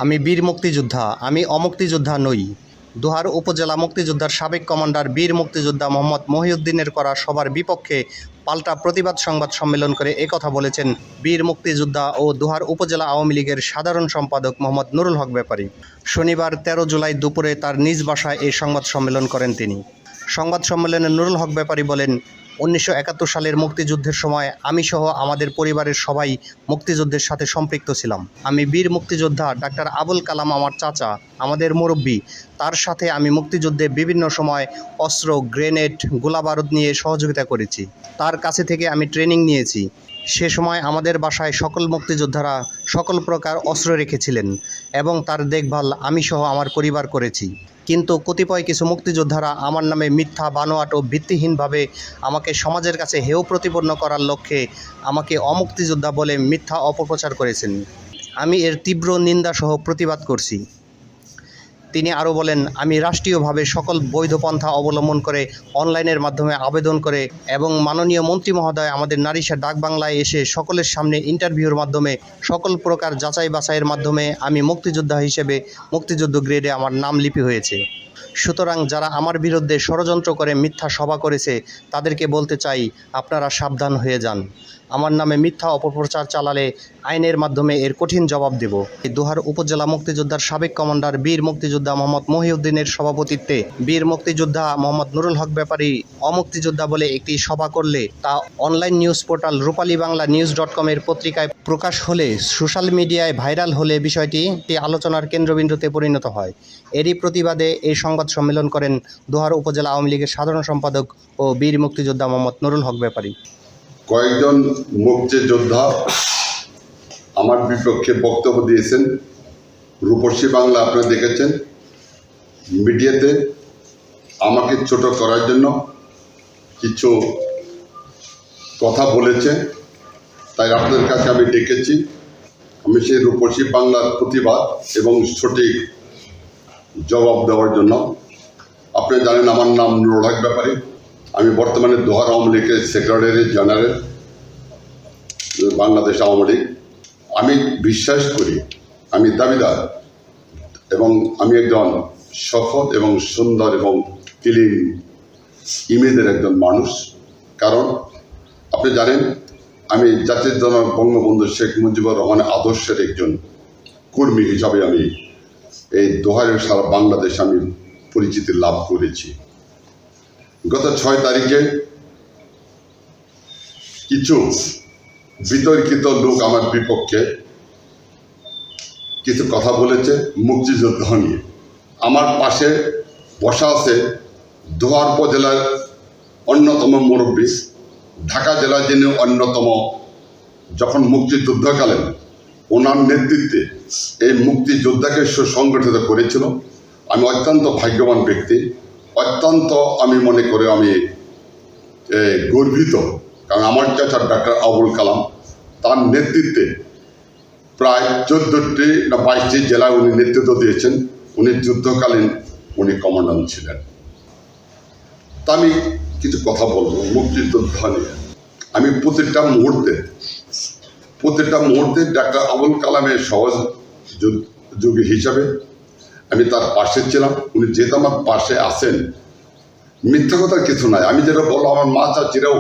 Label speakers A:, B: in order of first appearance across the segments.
A: আমি বীর মুক্তিযোদ্ধা, আমি অমুক্তিযোদ্ধা নই। দোহার উপজেলা মুক্তিযোদ্ধার সাবেক কমান্ডার বীর মুক্তিযোদ্ধা মোহাম্মদ মহিউদ্দিনের করা সবার বিপক্ষে পাল্টা প্রতিবাদ সংবাদ সম্মেলন করে একথা বলেছেন বীর মুক্তিযোদ্ধা ও দোহার উপজেলা আওয়ামী লীগের সাধারণ সম্পাদক মোহাম্মদ নুরুল হক ব্যাপারী। শনিবার ১৩ জুলাই দুপুরে তার নিজ বাসায় এই সংবাদ সম্মেলন করেন তিনি। সংবাদ সম্মেলনে নুরুল হক ব্যাপারী বলেন, ১৯৭১ সালের মুক্তিযুদ্ধের সময় আমি সহ আমাদের পরিবারের সবাই মুক্তিযুদ্ধের সাথে সম্পৃক্ত ছিলাম। আমি বীর মুক্তিযোদ্ধা ডাক্তার আবুল কালাম আমার চাচা, আমাদের মুরব্বী, তার সাথে আমি মুক্তিযুদ্ধে বিভিন্ন সময় অস্ত্র, গ্রেনেড, গোলাবারুদ নিয়ে সহযোগিতা করেছি। তার কাছে থেকে আমি ট্রেনিং নিয়েছি। সে সময় আমাদের বাসায় সকল মুক্তিযোদ্ধারা সকল প্রকার অস্ত্র রেখেছিলেন এবং তার দেখভাল আমি সহ আমার পরিবার করেছি। কিন্তু কতিপয় কিছু মুক্তিযোদ্ধারা আমার নামে মিথ্যা, বানোয়াট ও ভিত্তিহীনভাবে আমাকে সমাজের কাছে হেয় প্রতিপন্ন করার লক্ষ্যে আমাকে অমুক্তিযোদ্ধা বলে মিথ্যা অপপ্রচার করেছেন। আমি এর তীব্র নিন্দাসহ প্রতিবাদ করছি। তিনি আরও বলেন, আমি রাষ্ট্রীয়ভাবে সকল বৈধ পন্থা অবলম্বন করে অনলাইনের মাধ্যমে আবেদন করে এবং মাননীয় মন্ত্রী মহোদয় আমাদের নারীশা ডাকবাংলায় এসে সকলের সামনে ইন্টারভিউর মাধ্যমে সকল প্রকার যাচাই বাছাইয়ের মাধ্যমে আমি মুক্তিযোদ্ধা হিসেবে মুক্তিযুদ্ধ গ্রেডে আমার নাম লিপি হয়েছে। সুতরাং যারা আমার বিরুদ্ধে ষড়যন্ত্র করে মিথ্যা সভা করেছে তাদেরকে বলতে চাই, আপনারা সাবধান হয়ে যান। আমার নামে মিথ্যা অপপ্রচার চালালে আইনের মাধ্যমে এর কঠিন জবাব দেব। দোহার উপজেলা মুক্তিযোদ্ধার সাবেক কমান্ডার বীর মুক্তিযোদ্ধা মোহাম্মদ মহিউদ্দিনের সভাপতিত্বে বীর মুক্তিযোদ্ধা মোহাম্মদ নুরুল হক ব্যাপারী অমুক্তিযোদ্ধা বলে একটি সভা করলে তা অনলাইন নিউজ পোর্টাল রূপালী বাংলা নিউজ.com এর পত্রিকায় প্রকাশ হলে সোশ্যাল মিডিয়ায় ভাইরাল হলে বিষয়টি আলোচনার কেন্দ্রবিন্দুতে পরিণত হয়। এরই প্রতিবাদে এই সংবাদ সম্মেলন করেন দোহার উপজেলা আওয়ামী লীগের সাধারণ সম্পাদক ও বীর মুক্তিযোদ্ধা মোহাম্মদ নুরুল হক ব্যাপারী।
B: কয়েকজন মুক্তিযোদ্ধা আমার বিপক্ষে বক্তব্য দিয়েছেন। রূপসী বাংলা আপনারা দেখেছেন, মিডিয়াতে আমাকে ছোট করার জন্য কিছু কথা বলেছে, তাই আপনাদের কাছে আমি ডেকেছি। আমি সেই রূপসী বাংলার প্রতিবাদ এবং সঠিক জবাব দেওয়ার জন্য। আপনি জানেন আমার নাম নুরুল হক ব্যাপারী। আমি বর্তমানে দোহার আওয়ামী লীগের সেক্রেটারি জেনারেল, বাংলাদেশ আওয়ামী লীগ। আমি বিশ্বাস করি, আমি দাবিদার এবং আমি একজন সফল এবং সুন্দর এবং ক্লিন ইমেজের একজন মানুষ। কারণ আপনি জানেন আমি জাতির জনক বঙ্গবন্ধু শেখ মুজিবুর রহমানের আদর্শের একজন কর্মী হিসাবে আমি এই দোহারের সারা বাংলাদেশ আমি পরিচিতি লাভ করেছি। গত 6 তারিখে কিছু বিতর্কিত লোক আমার বিপক্ষে কিছু কথা বলেছে মুক্তিযোদ্ধা নিয়ে। আমার পাশে বসা আছে দোহার উপজেলার অন্যতম মুরব্বী, ঢাকা জেলার যিনি অন্যতম, যখন মুক্তিযুদ্ধকালীন ওনার নেতৃত্বে এই মুক্তিযোদ্ধাকে সুসংগঠিত করেছিল। আমি অত্যন্ত ভাগ্যবান ব্যক্তি, অত্যন্ত আমি মনে করি আমি গর্বিত। কারণ আমার চাচা ডাক্তার আবুল কালাম, তার নেতৃত্বে প্রায় 14টি না 22টি জেলায় উনি নেতৃত্ব দিয়েছেন। উনি যুদ্ধকালীন উনি কমান্ডার ছিলেন। তা আমি কিছু কথা বলবো মুক্তিযোদ্ধা নিয়ে। আমি প্রতিটা মুহূর্তে ডাক্তার আবুল কালামের সহযোগী হিসাবে আমি তার পাশে ছিলাম। উনি যেহেতু আমার পাশে আছেন, মিথ্যা কথার কিছু নাই। আমি যেটা বললাম, আমার মা চাচিরাও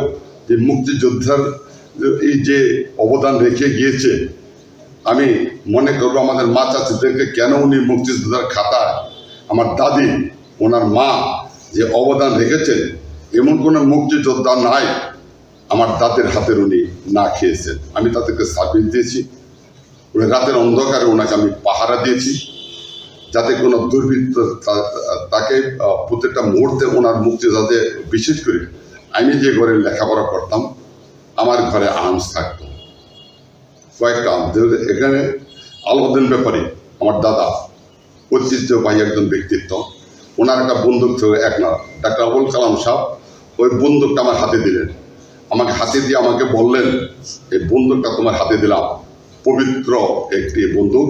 B: যে মুক্তিযোদ্ধার এই যে অবদান রেখে গিয়েছে, আমি মনে করবো আমাদের মা চাচিদেরকে কেন উনি মুক্তিযোদ্ধার খাতায় আমার দাদি, ওনার মা যে অবদান রেখেছেন, এমন কোনো মুক্তিযোদ্ধা নাই আমার দাদির হাতের উনি না খেয়েছেন। আমি তাদেরকে সার্ভিস দিয়েছি, উনি রাতের অন্ধকারে ওনাকে আমি পাহারা দিয়েছি, যাতে কোনো দুর্বৃত্ত তাকে প্রত্যেকটা মুহূর্তে ওনার মুক্তিযোদ্ধাদের। বিশেষ করে আমি যে ঘরে লেখাপড়া করতাম, আমার ঘরে আর্মস থাকতো কয়েকটা। এখানে আলাউদ্দিন ব্যাপারী আমার দাদা, ঐতিহ্যবাহী একজন ব্যক্তিত্ব। ওনার একটা বন্দুক ছিল এক না, ডাক্তার আবুল কালাম সাহেব ওই বন্দুকটা আমার হাতে দিলেন। আমাকে হাতে দিয়ে আমাকে বললেন, এই বন্দুকটা তোমার হাতে দিলাম, পবিত্র একটি বন্দুক।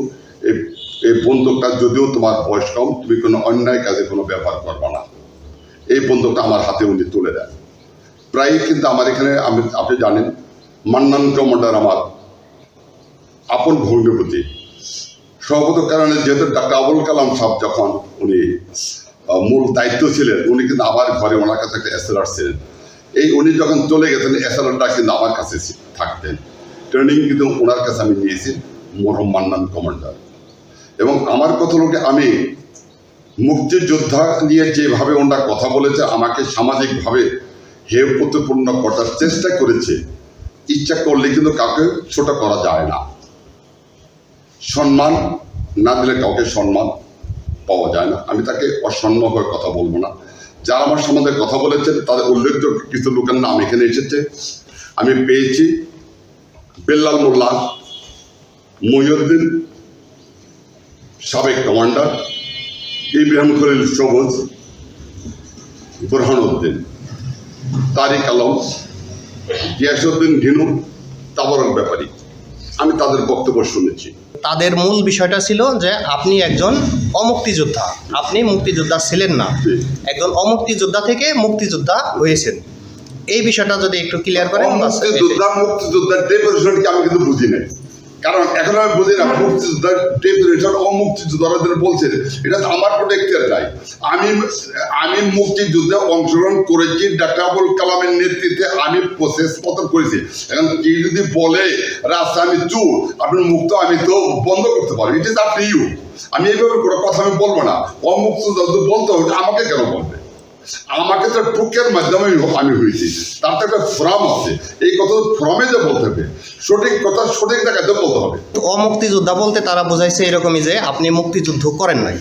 B: এই বন্দুকটা যদিও তোমার বয়স কম, তুমি কোনো অন্যায় কাজে কোনো ব্যবহার করবে না। এই বন্দুকটা আমার হাতে উনি তুলে দেন। প্রায়ই কিন্তু আমার এখানে আপনি জানেন মান্নান কমান্ডার আমার আপন ভগ্নিপতি, সভাপতির কারণে যেহেতু ডাক্তার আবুল কালাম সাহেব যখন উনি মূল দায়িত্ব ছিলেন, উনি কিন্তু আমার ঘরে ওনার কাছে একটা এসএলআর ছিলেন। উনি যখন চলে গেছেন এসএলআরটা কিন্তু আমার কাছে থাকতেন। ট্রেনিং কিন্তু ওনার কাছে আমি নিয়েছি, মরহম মান্নান কমান্ডার। এবং আমার কথা লোকে আমি মুক্তিযোদ্ধা নিয়ে যেভাবে ওনারা কথা বলেছে, আমাকে সামাজিকভাবে হেয় প্রতিপন্ন করার চেষ্টা করেছে। ইচ্ছা করলে কিন্তু কাউকে ছোট করা যায় না। সম্মান না দিলে কাউকে সম্মান পাওয়া যায় না। আমি তাকে অসম্মান হয়ে কথা বলবো না। যারা আমার সম্বন্ধে কথা বলেছেন তাদের উল্লেখযোগ্য কিছু লোকের নাম এখানে এসেছে। আমি পেয়েছি বেল্লাল মোল্লা, মহিউদ্দিন সাবেক কমান্ডার, ইব্রাহিম খলিল সবুজ, বুরহানুদ্দিন, তারিক আলম, গিয়াসউদ্দিন ঘিনু, তাবরক ব্যাপারী। আমি তাদের বক্তব্য শুনেছি।
A: তাদের মূল বিষয়টা ছিল যে আপনি একজন অমুক্তিযোদ্ধা, আপনি মুক্তিযোদ্ধা ছিলেন না, একজন অমুক্তিযোদ্ধা থেকে মুক্তিযোদ্ধা হয়েছেন। এই বিষয়টা যদি একটু ক্লিয়ার করেন।
B: মুক্তিযোদ্ধার ডেফিনেশনকে আমি কিন্তু বুঝি নাই, কারণ এখন আমি বুঝি না মুক্তিযোদ্ধার ডেফিনেশন ও মুক্তিযোদ্ধারা বলছে এটা তো আমার কোনো এখতিয়ার নাই। আমি মুক্তিযুদ্ধে অংশগ্রহণ করেছি, ডাক্তার আবুল কালামের নেতৃত্বে আমি প্রসেস পতন করেছি। এখন কি যদি বলে রাস্তা আমি চুর, আপনি মুক্ত, আমি তো বন্ধ করতে পারি। It is up to you. আমি এইভাবে কোনো কথা আমি বলবো না। অমুক্তিযোদ্ধা বলতে হবে, আমাকে কেন বলবে? আমাকে তো টুকের মাধ্যমে আমি হয়েছি, তার তো একটা ফ্রম আছে। এই কথা ফ্রমে যে বলতে হবে, সঠিক কথা সঠিক জায়গাতে বলতে হবে।
A: অমুক্তিযোদ্ধা বলতে তারা বোঝাইছে এরকমই যে আপনি মুক্তিযুদ্ধ করেন নাই,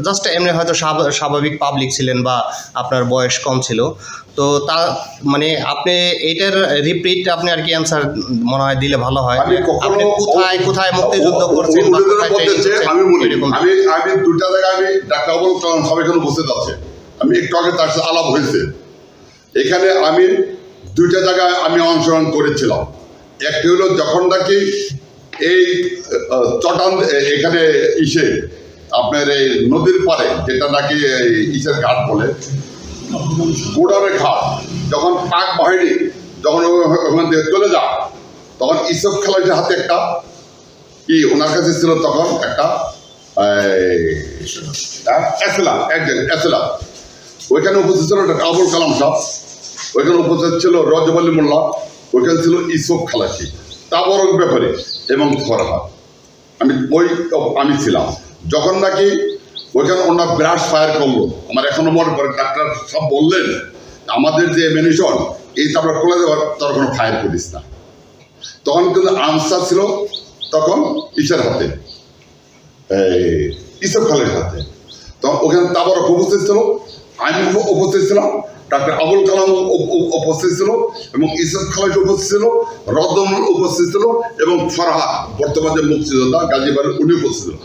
A: জাস্ট এমনি হয়তো স্বাভাবিক পাবলিক ছিলেন বা আপনার বয়স কম ছিল। তো তা মানে আপনি এইটার রিপিট আপনি আর কি অ্যান্সার মনে হয় দিলে ভালো হয়।
B: আমি
A: আপনি কোথায় কোথায় মুক্তিযুদ্ধ করছেন?
B: আমি দুটা জায়গায় আমি ডাক্তার আবুল কালাম সবাই এখানে বসে যাচ্ছে, আমি একটু আগে তার সাথে আলাপ হয়েছে। এখানে আমি দুইটা জায়গায় আমি অংশগ্রহণ করেছিলাম। একটি হলো যখন নাকি এই চটান এখানে আপনার এই নদীর পাড়ে, যেটা নাকি ইসের ঘাট বলে, বুড়ারের ঘাট, যখন পাক বাহিনী যখন ওখান থেকে চলে যায়, তখন ইসব খেলাটির হাতে একটা ওনার কাছে ছিল তখন একটা এসেলা। ওইখানে উপস্থিত ছিল একটা আবুল কালাম সাহেব, ওইখানে উপস্থিত ছিল রজব আলী মোল্লা, ওইখানে ছিল ইসব খালাসি, তাবরক ব্যাপারী এবং ফরহাদ। আমি ছিলাম যখন নাকি ওইখানে ওনার ব্রাশ ফায়ার করলো। আমার এখনো মনে পড়ে, ডাক্তার সব বললেন আমাদের যে এমিনিশন এই তারপর খুলে দেওয়ার, তোর কোনো ফায়ার করিস না। তখন কিন্তু আনসার ছিল তখন ইসের হাতে, ইসব খালের হাতে। তখন ওখানে তাবরক উপস্থিত ছিল, আমি উপস্থিত ছিলাম, ডাক্তার আবুল কালাম উপস্থিত ছিল, এবং ইসব খালেদ উপস্থিত ছিল, রদমুল উপস্থিত ছিল, এবং ফরহাদ বর্তমানে মুক্তিযোদ্ধা গাজীবাড়ির উনি উপস্থিত ছিল।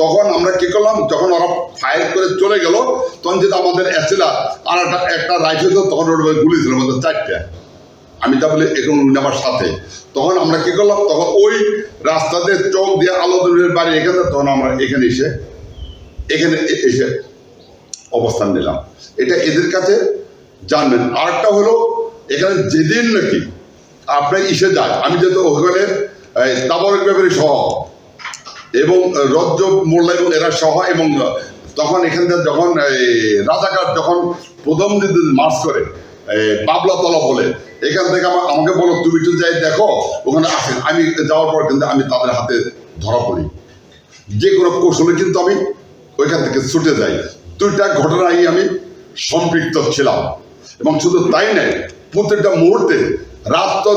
B: তখন আমরা কি করলাম, যখন ওরা ফায়ার করে চলে গেল, তখন যেটা আমাদের এসেলা আর একটা রাইফেল ছিল, তখন ওর গুলি ছিল আমাদের 4টা। আমি তা বলি এখন আমার সাথে। তখন আমরা কি করলাম, তখন ওই রাস্তাতে চোখ দিয়ে আলোদের বাড়ি এখানে, তখন আমরা এখানে এসে অবস্থান নিলাম। এটা এদের কাছে জানবেন। আরেকটা হলো এখানে যেদিন নাকি আপনার যায়, আমি যেহেতু ওখানে তাবরক ব্যাপারী সহ এবং রজব মোল্লা এবং এরা সহ, এবং তখন এখান থেকে যখন রাজাকার যখন প্রথম দিন মার্চ করে বাবলাতলা বলে, এখান থেকে আমাকে বলো তুমি একটু যাই দেখো ওখানে আসেন। আমি যাওয়ার পর কিন্তু আমি তাদের হাতে ধরা পড়ি। যে কোনো কৌশলে কিন্তু আমি ওইখান থেকে ছুটে যাই। দুইটা ঘটনায় আমি সম্পৃক্ত ছিলাম। এবং শুধু তাই নয়, প্রত্যেকটা মুহূর্তে রাত তো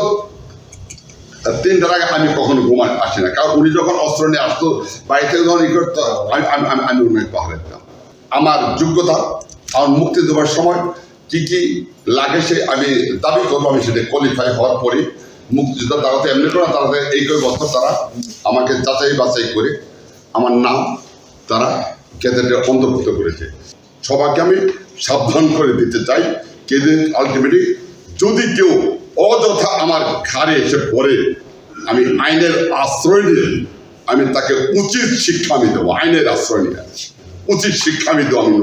B: 3টার আগে আমি কখনো ঘুমায় আসি না, কারণ উনি যখন অস্ত্র নিয়ে আসতো বাড়ি থেকে যখন ই করতো, আমি উনি পাহাড়ে দিতাম। আমার যোগ্যতা, আমার মুক্তি দেওয়ার সময় কি কি লাগে সে আমি দাবি করবো, আমি সেটা কোয়ালিফাই হওয়ার পরে মুক্তিযোদ্ধা তারা তো এমনি করে, তারা এই কয়েক বছর তারা আমাকে যাচাই বাছাই করে আমার নাম তারা ক্যাডেটে অন্তর্ভুক্ত করেছে। সবাইকে আমি সাবধান করে দিতে চাই, কেদিন আলটিমেটলি যদি কেউ অযথা আমার ঘাড়ে এসে পড়ে, আমি আইনের আশ্রয় নিয়ে আমি তাকে উচিত শিক্ষা আমি দেবো। আইনের আশ্রয় নিয়ে উচিত শিক্ষা আমি দেবো। আমি